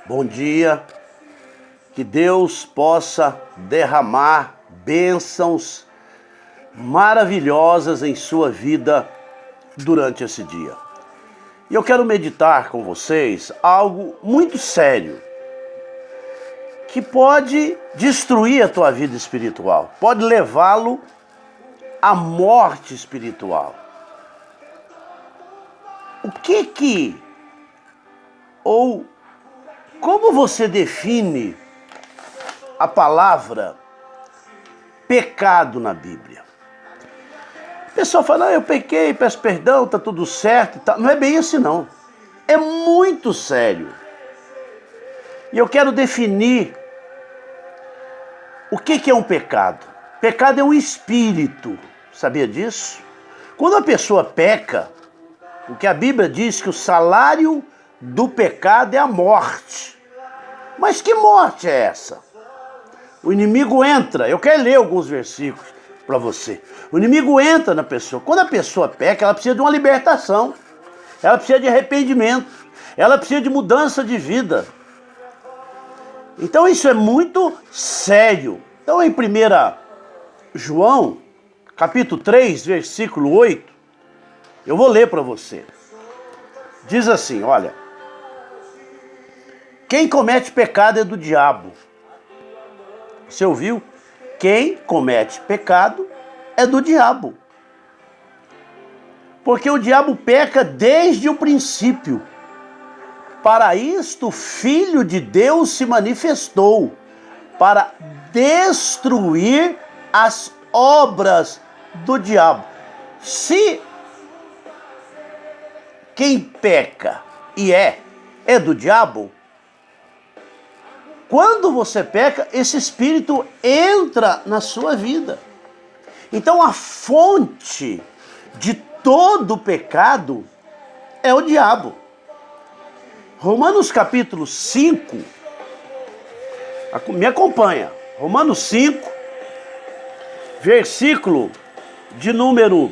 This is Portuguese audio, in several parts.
Bom dia, que Deus possa derramar bênçãos maravilhosas em sua vida durante esse dia. E eu quero meditar com vocês algo muito sério, que pode destruir a tua vida espiritual, pode levá-lo à morte espiritual. Como você define a palavra pecado na Bíblia? O pessoal fala, eu pequei, peço perdão, tá tudo certo e tal. Não é bem assim não. É muito sério. E eu quero definir o que é um pecado. Pecado é um espírito. Sabia disso? Quando a pessoa peca, o que a Bíblia diz que o salário do pecado é a morte. Mas que morte é essa? O inimigo entra, eu quero ler alguns versículos para você. O inimigo entra na pessoa. Quando a pessoa peca, ela precisa de uma libertação. Ela precisa de arrependimento. Ela precisa de mudança de vida. Então isso é muito sério. Então em 1 João, capítulo 3, versículo 8, eu vou ler para você. Diz assim, olha. Quem comete pecado é do diabo. Você ouviu? Quem comete pecado é do diabo. Porque o diabo peca desde o princípio. Para isto o Filho de Deus se manifestou, para destruir as obras do diabo. Se quem peca e é do diabo, quando você peca, esse espírito entra na sua vida. Então a fonte de todo pecado é o diabo. Romanos capítulo 5, me acompanha. Romanos 5, versículo de número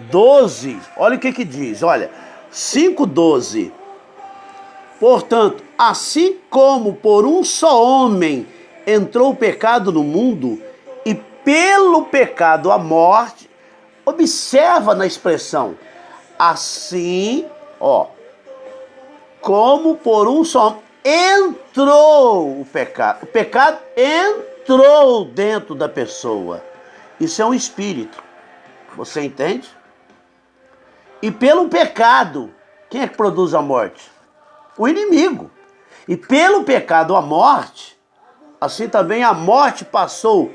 12. Olha o que diz, olha, 5:12. Portanto, assim como por um só homem entrou o pecado no mundo, e pelo pecado a morte, observa na expressão, assim, como por um só homem entrou o pecado entrou dentro da pessoa. Isso é um espírito, você entende? E pelo pecado, quem é que produz a morte? O inimigo. E pelo pecado a morte, assim também a morte passou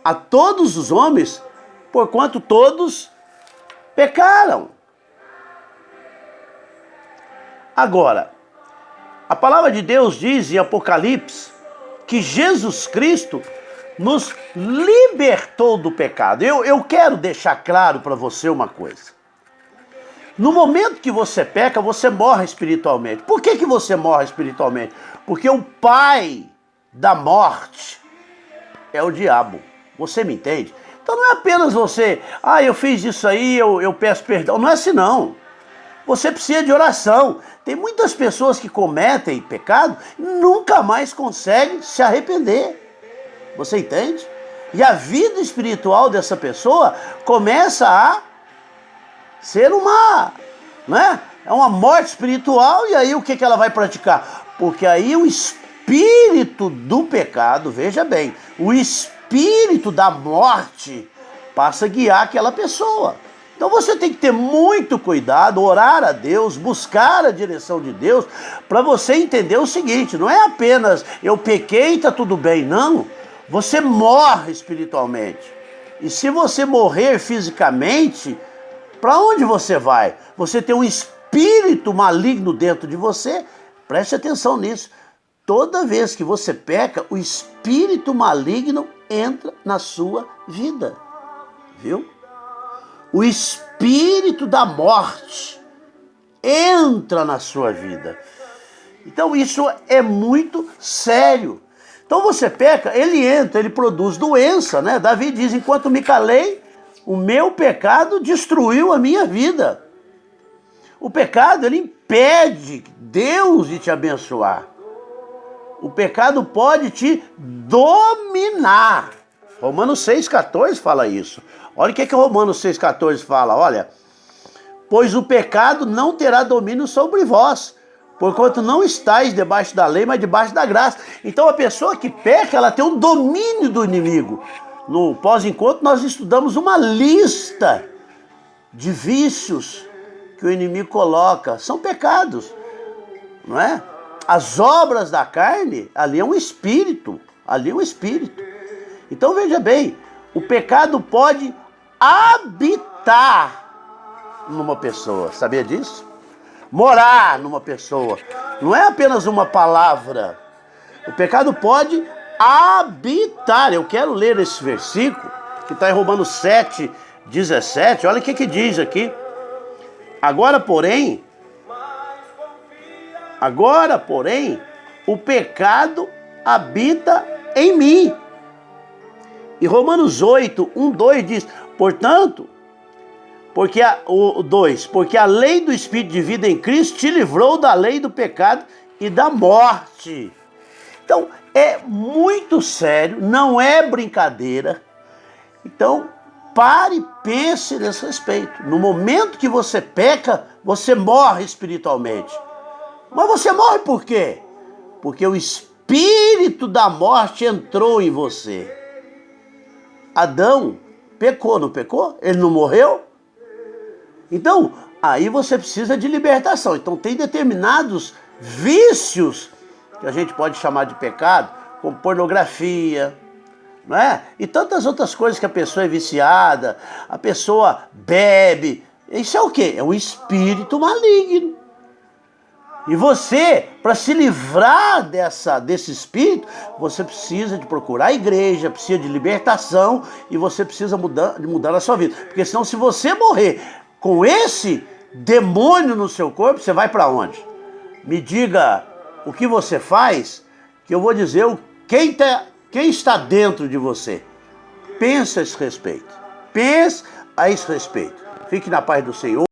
a todos os homens, porquanto todos pecaram. Agora, a palavra de Deus diz em Apocalipse que Jesus Cristo nos libertou do pecado. Eu quero deixar claro para você uma coisa. No momento que você peca, você morre espiritualmente. Por que você morre espiritualmente? Porque o pai da morte é o diabo. Você me entende? Então não é apenas você, eu fiz isso aí, eu peço perdão. Não é assim não. Você precisa de oração. Tem muitas pessoas que cometem pecado e nunca mais conseguem se arrepender. Você entende? E a vida espiritual dessa pessoa começa a ser uma morte espiritual. E aí o que ela vai praticar? Porque aí o espírito do pecado, veja bem, o espírito da morte passa a guiar aquela pessoa. Então você tem que ter muito cuidado, orar a Deus, buscar a direção de Deus, para você entender o seguinte, não é apenas eu pequei e está tudo bem, não. Você morre espiritualmente. E se você morrer fisicamente, para onde você vai? Você tem um espírito maligno dentro de você? Preste atenção nisso. Toda vez que você peca, o espírito maligno entra na sua vida. Viu? O espírito da morte entra na sua vida. Então isso é muito sério. Então você peca, ele entra, ele produz doença, né? Davi diz, enquanto me calei, o meu pecado destruiu a minha vida. O pecado, ele impede Deus de te abençoar. O pecado pode te dominar. Romanos 6,14 fala isso. Olha o que Romanos 6,14 fala. Olha, pois o pecado não terá domínio sobre vós, porquanto não estáis debaixo da lei, mas debaixo da graça. Então a pessoa que peca, ela tem um domínio do inimigo. No pós-encontro nós estudamos uma lista de vícios que o inimigo coloca. São pecados, não é? As obras da carne, ali é um espírito. Ali é um espírito. Então veja bem, o pecado pode habitar numa pessoa. Sabia disso? Morar numa pessoa. Não é apenas uma palavra. O pecado pode habitar. Eu quero ler esse versículo que está em Romanos 7,17. Olha o que diz aqui. Agora, porém, o pecado habita em mim. E Romanos 8:1-2 diz, portanto, porque a lei do Espírito de vida em Cristo te livrou da lei do pecado e da morte. Então, é muito sério, não é brincadeira. Então, pare e pense nesse respeito. No momento que você peca, você morre espiritualmente. Mas você morre por quê? Porque o espírito da morte entrou em você. Adão pecou, não pecou? Ele não morreu? Então, aí você precisa de libertação. Então, tem determinados vícios que a gente pode chamar de pecado, como pornografia, não é? E tantas outras coisas que a pessoa é viciada, a pessoa bebe. Isso é o quê? É um espírito maligno. E você, para se livrar desse espírito, você precisa de procurar a igreja, precisa de libertação e você precisa mudar a sua vida. Porque senão, se você morrer com esse demônio no seu corpo, você vai para onde? Me diga o que você faz, que eu vou dizer quem está dentro de você. Pense a esse respeito. Pense a esse respeito. Fique na paz do Senhor.